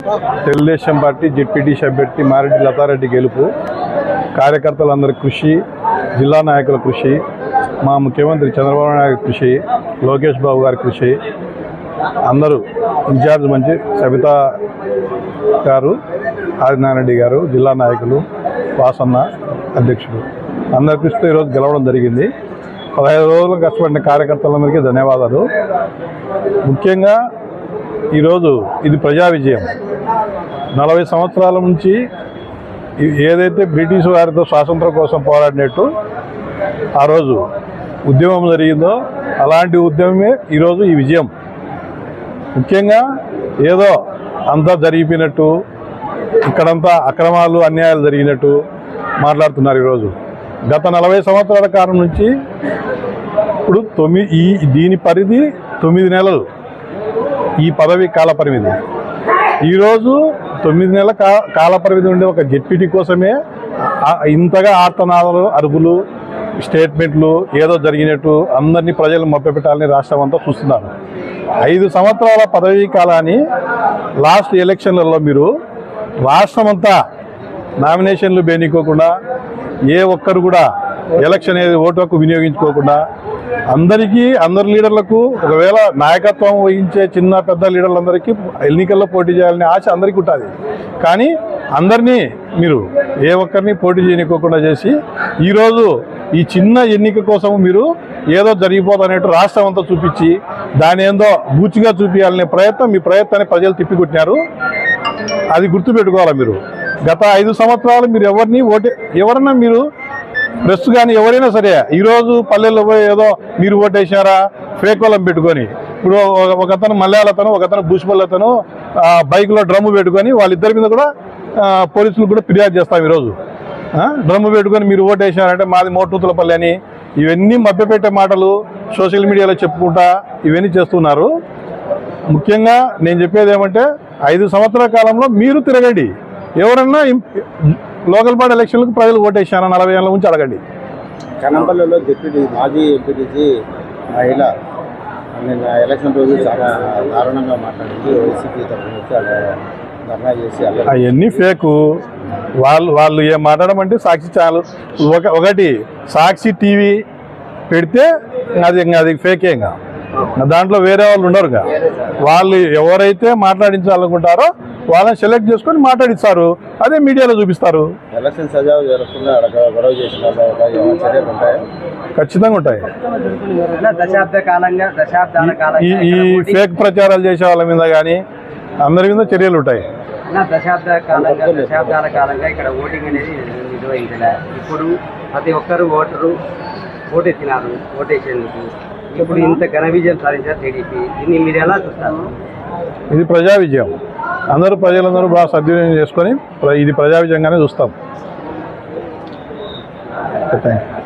Telugu Desam party ZPTC అభ్యర్థి మారెడ్డి లతారెడ్డి గెలుపు కార్యకర్తలందరి కృషి, జిల్లా నాయకుల కృషి, మా ముఖ్యమంత్రి చంద్రబాబు నాయుడు కృషి, లోకేష్ బాబు గారి కృషి, అందరూ ఇన్ఛార్జ్ మంచి సబితా గారు, ఆదినారెడ్డి గారు, జిల్లా నాయకులు, వాసన్న అధ్యక్షుడు అందరి కృషితో ఈరోజు గెలవడం జరిగింది. 15 రోజులు కష్టపడిన కార్యకర్తలందరికీ ధన్యవాదాలు. ముఖ్యంగా ఈరోజు ఇది ప్రజా విజయం. 40 సంవత్సరాల నుంచి ఏదైతే బ్రిటిష్ వారితో స్వాతంత్రం కోసం పోరాడినట్టు ఆ రోజు ఉద్యమం జరిగిందో అలాంటి ఉద్యమమే ఈరోజు ఈ విజయం. ముఖ్యంగా ఏదో అంతా జరిగిపోయినట్టు, ఇక్కడంతా అక్రమాలు అన్యాయాలు జరిగినట్టు మాట్లాడుతున్నారు. ఈరోజు గత 40 సంవత్సరాల కాలం నుంచి ఇప్పుడు దీని పరిధి 9 నెలలు ఈ పదవి కాల పరిమితి. ఈరోజు 9 నెలల కాల పరిమితి ఉండే ఒక జెడ్పీటీ కోసమే ఇంతగా ఆర్తనాదాలు, అరుపులు, స్టేట్మెంట్లు ఏదో జరిగినట్టు అందరినీ ప్రజలు మభ్యపెట్టాలని రాష్ట్రం అంతా చూస్తున్నారు. 5 సంవత్సరాల పదవీ కాలాన్ని లాస్ట్ ఎలక్షన్లలో మీరు రాష్ట్రం అంతా నామినేషన్లు బేనికోకుండా, ఏ ఒక్కరు కూడా ఎలక్షన్ ఓటు హక్కు వినియోగించుకోకుండా అందరి లీడర్లకు ఒకవేళ నాయకత్వం వహించే చిన్న పెద్ద లీడర్లందరికీ ఎన్నికల్లో పోటీ చేయాలనే ఆశ అందరికీ ఉంటుంది. కానీ అందరినీ మీరు ఏ ఒక్కరిని పోటీ చేయనికోకుండా చేసి ఈరోజు ఈ చిన్న ఎన్నిక కోసం మీరు ఏదో జరిగిపోతున్నట్టు రాష్ట్రం అంతా చూపించి దాని ఏందో బూచిగా చూపించాలనే ప్రయత్నం, మీ ప్రయత్నాన్ని ప్రజలు తిప్పికొట్టినారు. అది గుర్తుపెట్టుకోవాలి. మీరు గత 5 సంవత్సరాలు మీరు ఎవరన్నా మీరు ప్రెస్ కానీ ఎవరైనా సరే ఈరోజు పల్లెల్లో పోయి ఏదో మీరు ఓటేసారా ఫేక్ వాళ్ళని పెట్టుకొని, ఇప్పుడు ఒకతను మలయాళతను, ఒకతను భూష్పల్లతను బైక్లో డ్రమ్ము పెట్టుకొని వాళ్ళిద్దరి మీద కూడా పోలీసులు కూడా ఫిర్యాదు చేస్తాం. ఈరోజు డ్రమ్ము పెట్టుకొని మీరు ఓటేసారంటే మాది మోటూతులపల్లి అని ఇవన్నీ మభ్యపెట్టే మాటలు సోషల్ మీడియాలో చెప్పుకుంటా ఇవన్నీ చేస్తున్నారు. ముఖ్యంగా నేను చెప్పేది ఏమంటే 5 సంవత్సరాల కాలంలో మీరు తిరగండి. ఎవరన్నా లోకల్ బాడీ ఎలక్షన్లకు ప్రజలు ఓటేసారా 40 ఏళ్ళ నుంచి అడగండి. కనంపల్లిలో డిప్యూటీ మాజీ ఎంపీటీసీ మహిళ నిన్న ఎలక్షన్ రోజు చాలా దారుణంగా మాట్లాడింది. వైసీపీ తరఫున వచ్చి ధర్నా చేసి అవన్నీ ఫేకు. వాళ్ళు ఏం మాట్లాడమంటే సాక్షి ఛానల్ ఒకటి సాక్షి టీవీ పెడితే అది ఫేకేగా, దాంట్లో వేరే వాళ్ళు ఉండరుగా. వాళ్ళు ఎవరైతే మాట్లాడించాలనుకుంటారో వాళ్ళని సెలెక్ట్ చేసుకొని మాట్లాడిస్తారు, అదే మీడియాలో చూపిస్తారు. ఎలక్షన్ సజావు జరగకుండా గొడవ చేసిన చర్యలు ఉంటాయి, ఖచ్చితంగా ఉంటాయి. ఈ ఫేక్ ప్రచారాలు చేసే వాళ్ళ మీద కానీ అందరి మీద చర్యలు ఉంటాయి. దశాబ్దాల కాలంగా ఇక్కడ ఓటింగ్ అనేది నిర్వహించలే. ఇప్పుడు ప్రతి ఒక్కరు ఓటెత్తినారు ఓటేసేందుకు. ఇప్పుడు ఇంత ఘన విజయం సాధించారు టీడీపీ. దీన్ని మీరు ఎలా చూస్తారు? ఇది ప్రజా విజయం. ప్రజలందరూ బాగా సద్వినియోగం చేసుకొని ఇది ప్రజా విజయంగానే చూస్తాం.